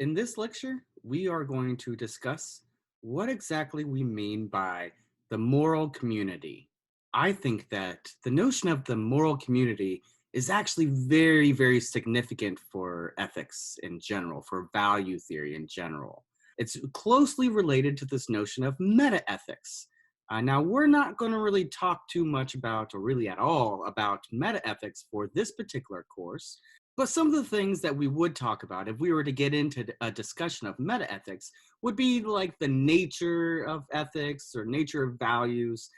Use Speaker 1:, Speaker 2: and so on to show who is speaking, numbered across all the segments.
Speaker 1: In this lecture, we are going to discuss what exactly we mean by the moral community. I think that the notion of the moral community is actually very, very significant for ethics in general, for value theory in general. It's closely related to this notion of meta ethics. Now, we're not going to really talk too much about, or really at all, about meta ethics for this particular course, but some of the things that we would talk about if we were to get into a discussion of meta ethics would be like the nature of ethics or nature of values,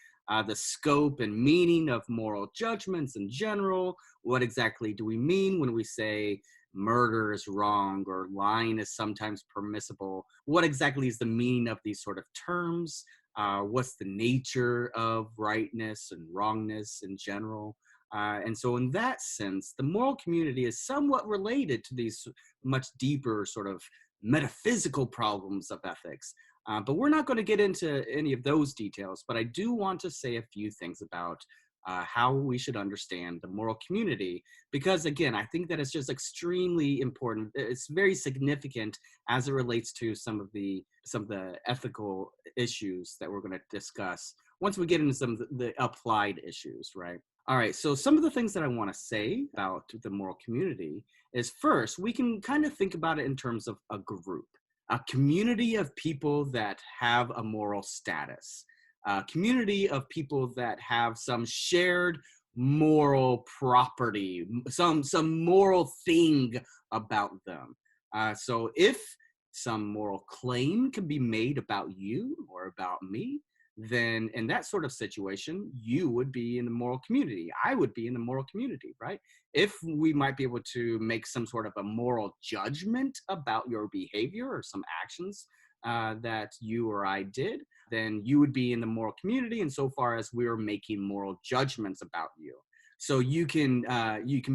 Speaker 1: the scope and meaning of moral judgments in general. What exactly do we mean when we say murder is wrong or lying is sometimes permissible? What exactly is the meaning of these sort of terms? What's the nature of rightness and wrongness in general? And so, in that sense, the moral community is somewhat related to these much deeper sort of metaphysical problems of ethics. But we're not going to get into any of those details. But I do want to say a few things about how we should understand the moral community, because again, I think that it's just extremely important. It's very significant as it relates to some of the ethical issues that we're going to discuss once we get into some of the applied issues, right? All right, so some of the things that I want to say about the moral community is first, we can kind of think about it in terms of a group, a community of people that have a moral status, a community of people that have some shared moral property, some moral thing about them. So if some moral claim can be made about you or about me, then in that sort of situation, you would be in the moral community. I would be in the moral community, right? If we might be able to make some sort of a moral judgment about your behavior or some actions that you or I did, then you would be in the moral community insofar as we're making moral judgments about you. So you can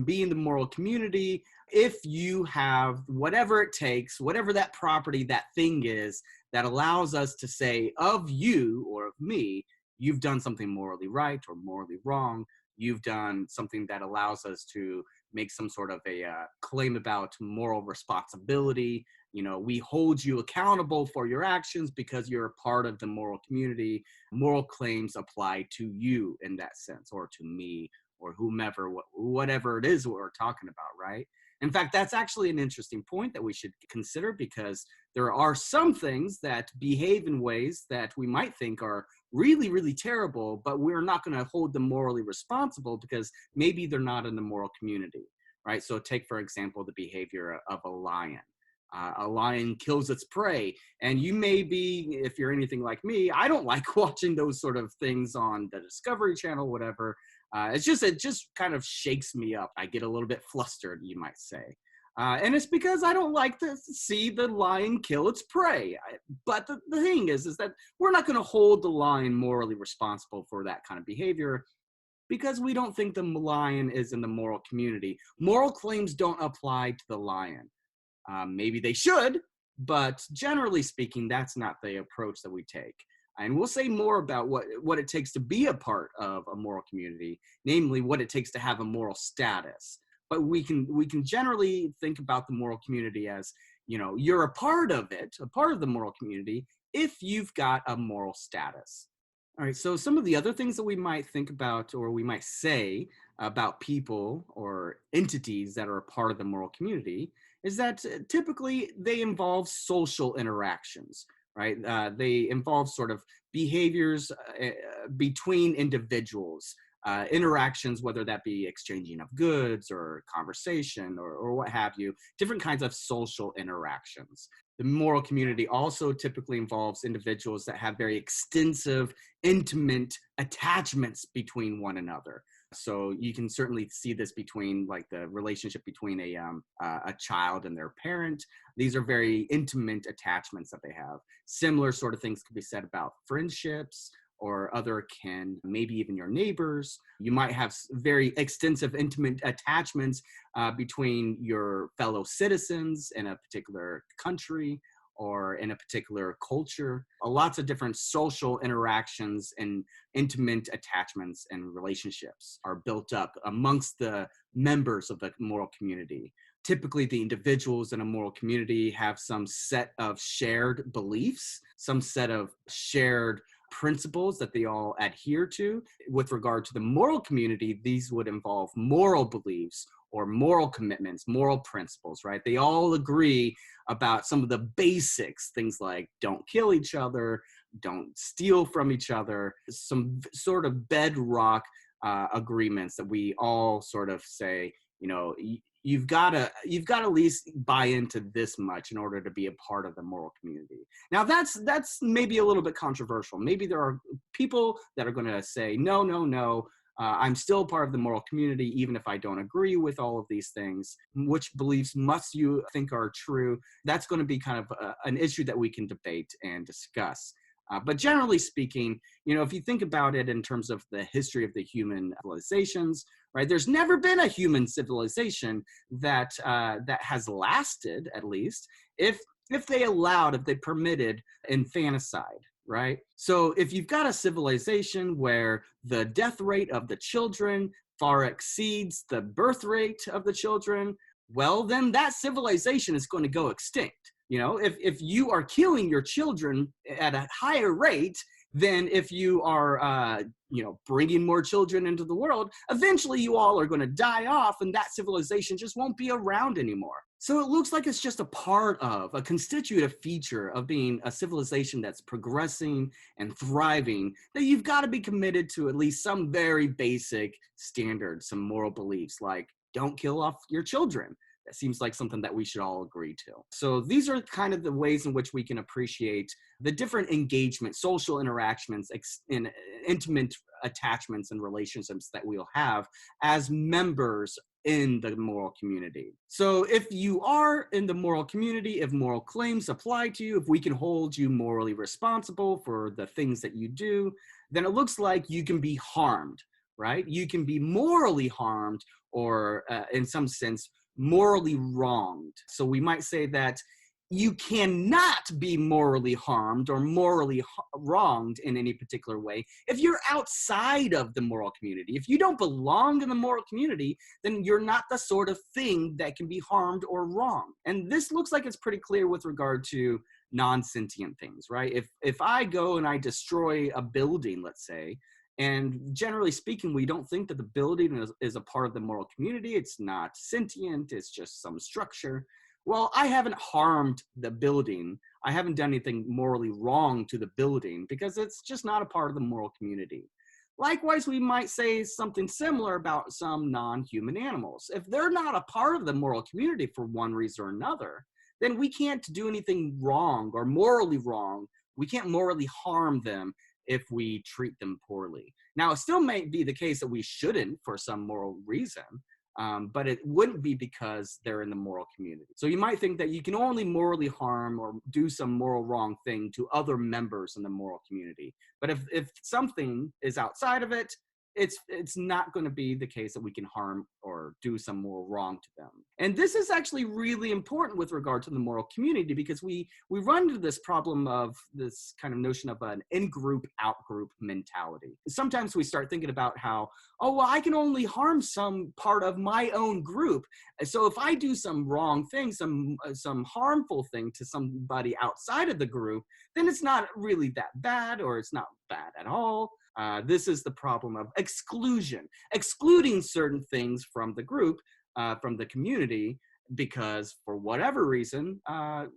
Speaker 1: be in the moral community if you have whatever it takes, whatever that property, that thing is that allows us to say of you or of me, you've done something morally right or morally wrong. You've done something that allows us to make some sort of a claim about moral responsibility. We hold you accountable for your actions because you're a part of the moral community. Moral claims apply to you in that sense, or to me, or whomever, whatever it is we're talking about, right? In fact, that's actually an interesting point that we should consider, because there are some things that behave in ways that we might think are really, really terrible, but we're not going to hold them morally responsible because maybe they're not in the moral community, right? So take, for example, the behavior of a lion. A lion kills its prey, and you may be, if you're anything like me, I don't like watching those sort of things on the Discovery Channel, whatever. It just kind of shakes me up. I get a little bit flustered, you might say. And it's because I don't like to see the lion kill its prey. But the thing is that we're not going to hold the lion morally responsible for that kind of behavior because we don't think the lion is in the moral community. Moral claims don't apply to the lion. Maybe they should, but generally speaking, that's not the approach that we take. And we'll say more about what it takes to be a part of a moral community, namely what it takes to have a moral status. But we can generally think about the moral community as, you're a part of it, a part of the moral community, if you've got a moral status. All right, so some of the other things that we might think about or we might say about people or entities that are a part of the moral community is that typically they involve social interactions, right? They involve sort of behaviors between individuals, interactions, whether that be exchanging of goods or conversation or what have you, different kinds of social interactions. The moral community also typically involves individuals that have very extensive, intimate attachments between one another. So you can certainly see this between like the relationship between a child and their parent. These are very intimate attachments that they have. Similar sort of things could be said about friendships or other kin, maybe even your neighbors. You might have very extensive, intimate attachments between your fellow citizens in a particular country or in a particular culture. Lots of different social interactions and intimate attachments and relationships are built up amongst the members of the moral community. Typically, the individuals in a moral community have some set of shared beliefs, some set of shared principles that they all adhere to. With regard to the moral community, these would involve moral beliefs or moral commitments, moral principles, right? They all agree about some of the basics, things like don't kill each other, don't steal from each other, some sort of bedrock agreements that we all sort of say, you've got to at least buy into this much in order to be a part of the moral community. Now that's maybe a little bit controversial. Maybe there are people that are going to say no, I'm still part of the moral community even if I don't agree with all of these things. Which beliefs must you think are true? That's going to be kind of an issue that we can debate and discuss. But generally speaking, if you think about it in terms of the history of the human civilizations, right? There's never been a human civilization that has lasted, at least, if they permitted infanticide, right? So if you've got a civilization where the death rate of the children far exceeds the birth rate of the children, well, then that civilization is going to go extinct. If you are killing your children at a higher rate than if you are, bringing more children into the world, eventually you all are going to die off and that civilization just won't be around anymore. So it looks like it's just a part of, a constitutive feature of being a civilization that's progressing and thriving, that you've got to be committed to at least some very basic standards, some moral beliefs, like don't kill off your children. That seems like something that we should all agree to. So these are kind of the ways in which we can appreciate the different engagement, social interactions, and intimate attachments and relationships that we'll have as members in the moral community. So if you are in the moral community, if moral claims apply to you, if we can hold you morally responsible for the things that you do, then it looks like you can be harmed, right? You can be morally harmed or in some sense, morally wronged. So we might say that you cannot be morally harmed or morally wronged in any particular way if you're outside of the moral community. If you don't belong in the moral community, then you're not the sort of thing that can be harmed or wronged. And this looks like it's pretty clear with regard to non-sentient things, right? If I go and I destroy a building, let's say, and generally speaking, we don't think that the building is a part of the moral community. It's not sentient. It's just some structure. Well, I haven't harmed the building. I haven't done anything morally wrong to the building because it's just not a part of the moral community. Likewise, we might say something similar about some non-human animals. If they're not a part of the moral community for one reason or another, then we can't do anything wrong or morally wrong. We can't morally harm them if we treat them poorly. Now, it still may be the case that we shouldn't for some moral reason, but it wouldn't be because they're in the moral community. So you might think that you can only morally harm or do some moral wrong thing to other members in the moral community. But if something is outside of it, it's not going to be the case that we can harm or do some moral wrong to them. And this is actually really important with regard to the moral community because we run into this problem of this kind of notion of an in-group, out-group mentality. Sometimes we start thinking about how, oh, well, I can only harm some part of my own group. So if I do some wrong thing, some harmful thing to somebody outside of the group, then it's not really that bad, or it's not bad at all. This is the problem of exclusion, excluding certain things from the group, from the community, because for whatever reason,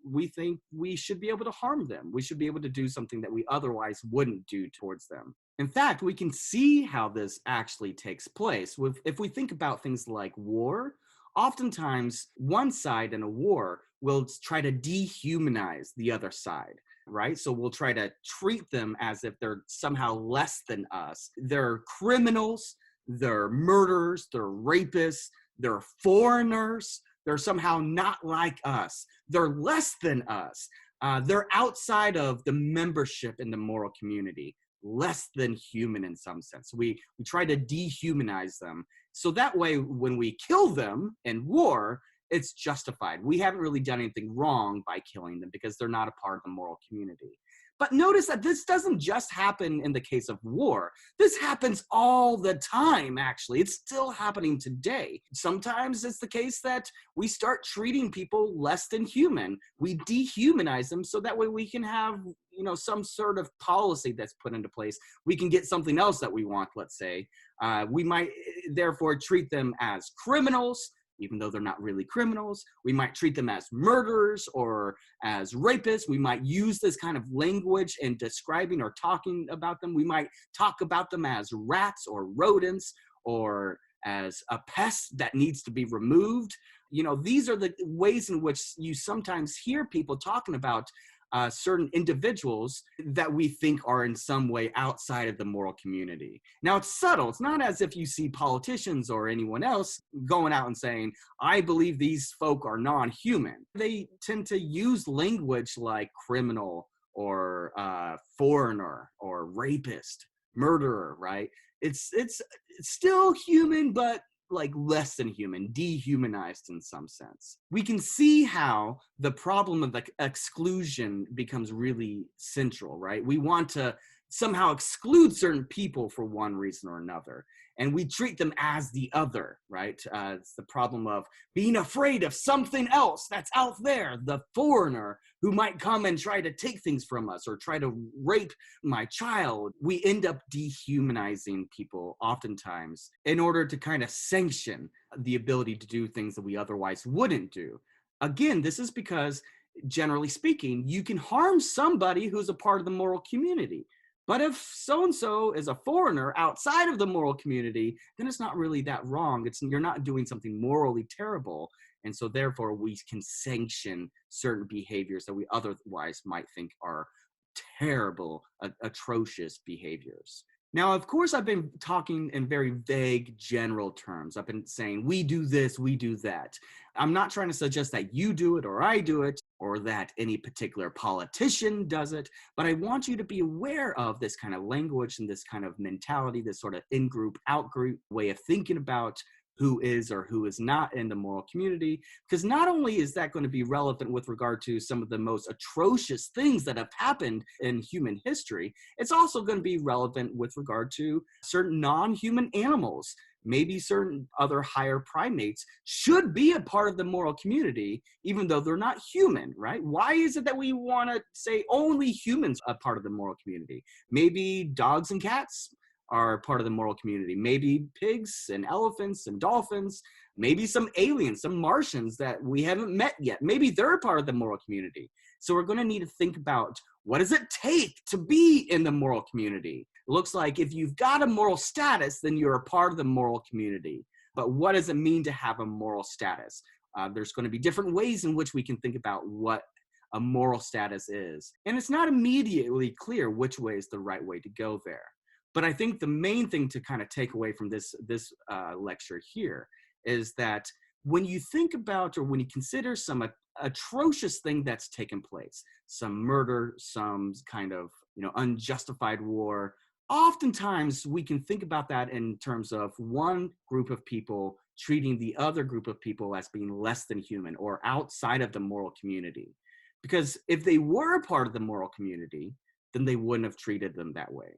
Speaker 1: we think we should be able to harm them. We should be able to do something that we otherwise wouldn't do towards them. In fact, we can see how this actually takes place. If we think about things like war, oftentimes one side in a war will try to dehumanize the other side. Right? So we'll try to treat them as if they're somehow less than us. They're criminals, they're murderers, they're rapists, they're foreigners, they're somehow not like us. They're less than us. They're outside of the membership in the moral community, less than human in some sense. We try to dehumanize them. So that way, when we kill them in war, it's justified. We haven't really done anything wrong by killing them because they're not a part of the moral community. But notice that this doesn't just happen in the case of war. This happens all the time, actually. It's still happening today. Sometimes it's the case that we start treating people less than human. We dehumanize them so that way we can have, some sort of policy that's put into place. We can get something else that we want, let's say. We might therefore treat them as criminals, even though they're not really criminals. We might treat them as murderers or as rapists. We might use this kind of language in describing or talking about them. We might talk about them as rats or rodents or as a pest that needs to be removed. These are the ways in which you sometimes hear people talking about certain individuals that we think are in some way outside of the moral community. Now, it's subtle. It's not as if you see politicians or anyone else going out and saying, I believe these folk are non-human. They tend to use language like criminal or foreigner or rapist, murderer, right? It's still human, but like less than human, dehumanized in some sense. We can see how the problem of exclusion becomes really central, right? We want to somehow exclude certain people for one reason or another, and we treat them as the other, right? It's the problem of being afraid of something else that's out there, the foreigner who might come and try to take things from us or try to rape my child. We end up dehumanizing people oftentimes in order to kind of sanction the ability to do things that we otherwise wouldn't do. Again, this is because, generally speaking, you can harm somebody who's a part of the moral community. But if so-and-so is a foreigner outside of the moral community, then it's not really that wrong. You're not doing something morally terrible. And so therefore we can sanction certain behaviors that we otherwise might think are terrible, atrocious behaviors. Now, of course, I've been talking in very vague general terms. I've been saying, we do this, we do that. I'm not trying to suggest that you do it or I do it or that any particular politician does it, but I want you to be aware of this kind of language and this kind of mentality, this sort of in-group, out-group way of thinking about who is or who is not in the moral community, because not only is that going to be relevant with regard to some of the most atrocious things that have happened in human history, it's also going to be relevant with regard to certain non-human animals. Maybe certain other higher primates should be a part of the moral community, even though they're not human, right? Why is it that we want to say only humans are part of the moral community? Maybe dogs and cats are part of the moral community. Maybe pigs and elephants and dolphins, maybe some aliens, some Martians that we haven't met yet. Maybe they're part of the moral community. So we're going to need to think about, what does it take to be in the moral community? It looks like if you've got a moral status, then you're a part of the moral community. But what does it mean to have a moral status? There's going to be different ways in which we can think about what a moral status is. And it's not immediately clear which way is the right way to go there. But I think the main thing to kind of take away from this lecture here is that when you think about or when you consider some atrocious thing that's taken place, some murder, some kind of unjustified war, oftentimes we can think about that in terms of one group of people treating the other group of people as being less than human or outside of the moral community. Because if they were a part of the moral community, then they wouldn't have treated them that way.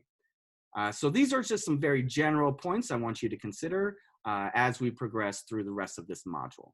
Speaker 1: So these are just some very general points I want you to consider as we progress through the rest of this module.